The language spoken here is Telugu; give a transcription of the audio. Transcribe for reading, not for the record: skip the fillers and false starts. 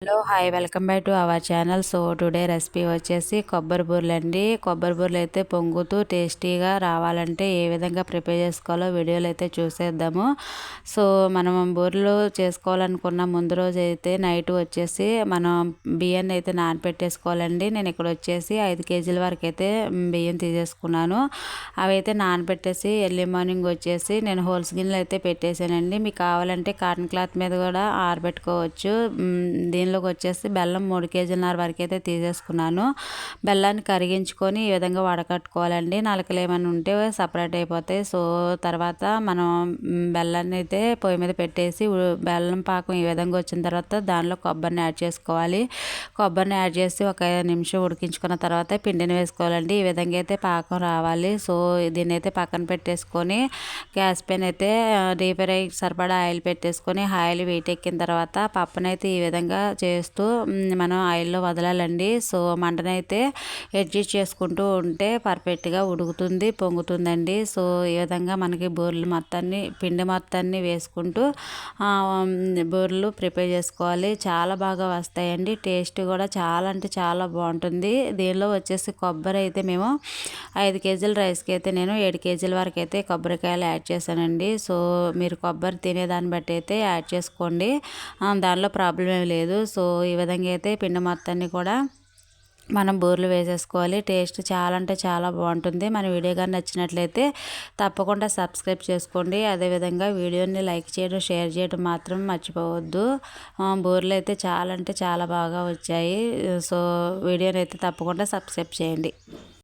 Hello hi welcome back to our channel. So today recipe వచ్చేసి కొబ్బరి బూరెలు అండి. కొబ్బరి బూరెలు అయితే పొంగుతూ టేస్టీగా రావాలంటే ఏ విధంగా ప్రిపేర్ చేసుకోవాలో వీడియోలో అయితే చూసేద్దాము. సో మనం బూరెలు చేసుకోవాలనుకున్న ముందు రోజు అయితే నైట్ వచ్చేసి మనం బియ్యాన్ని అయితే నానబెట్టేసుకోవాలండి. నేను ఇక్కడ వచ్చేసి 5 కేజీల వరకు అయితే బియ్యం తీసేసుకున్నాను. అవి అయితే నానబెట్టేసి ఎర్లీ మార్నింగ్ వచ్చేసి నేను హోల్స్ గిన్నెలు అయితే పెట్టేసానండి. మీకు కావాలంటే కాటన్ క్లాత్ మీద కూడా ఆరబెట్టుకోవచ్చు. దీనిలోకి వచ్చేసి బెల్లం 3 కేజీలన్నర వరకు అయితే తీసేసుకున్నాను. బెల్లాన్ని కరిగించుకొని ఈ విధంగా వడకట్టుకోవాలండి. నలకలు ఏమైనా ఉంటే సపరేట్ అయిపోతాయి. సో తర్వాత మనం బెల్లాన్ని అయితే పొయ్యి మీద పెట్టేసి బెల్లం పాకం ఈ విధంగా వచ్చిన తర్వాత దానిలో కొబ్బరిని యాడ్ చేసుకోవాలి. కొబ్బరిని యాడ్ చేసి ఒక 5 నిమిషం ఉడికించుకున్న తర్వాత పిండిని వేసుకోవాలండి. ఈ విధంగా అయితే పాకం రావాలి. సో దీన్ని అయితే పక్కన పెట్టేసుకొని గ్యాస్ పైన అయితే డీప్ ఫ్రై సరిపడా ఆయిల్ పెట్టేసుకొని ఆయిల్ వేటెక్కిన తర్వాత పప్పునైతే ఈ విధంగా చేస్తూ మనం ఆయిల్లో వదలాలండి. సో మంటనైతే అడ్జస్ట్ చేసుకుంటూ ఉంటే పర్ఫెక్ట్గా ఉడుకుతుంది, పొంగుతుందండి. సో ఈ విధంగా మనకి బూరెలు మొత్తాన్ని పిండి మొత్తాన్ని వేసుకుంటూ బూరెలు ప్రిపేర్ చేసుకోవాలి. చాలా బాగా వస్తాయండి. టేస్ట్ కూడా చాలా అంటే చాలా బాగుంటుంది. దీనిలో వచ్చేసి కొబ్బరి అయితే మేము 5 కేజీల రైస్కి అయితే నేను 7 కేజీల వరకు అయితే కొబ్బరికాయలు యాడ్ చేశానండి. సో మీరు కొబ్బరి తినేదాన్ని బట్టి అయితే యాడ్ చేసుకోండి. దానిలో ప్రాబ్లం ఏమి లేదు. సో ఈ విధంగా అయితే పిండి మొత్తాన్ని కూడా మనం బూరెలు వేసేసుకోవాలి. టేస్ట్ చాలా అంటే చాలా బాగుంటుంది. మన వీడియో కానీ నచ్చినట్లయితే తప్పకుండా సబ్స్క్రైబ్ చేసుకోండి. అదేవిధంగా వీడియోని లైక్ చేయడం, షేర్ చేయడం మాత్రం మర్చిపోవద్దు. బూరెలు అయితే చాలా అంటే చాలా బాగా వచ్చాయి. సో వీడియోని అయితే తప్పకుండా సబ్స్క్రైబ్ చేయండి.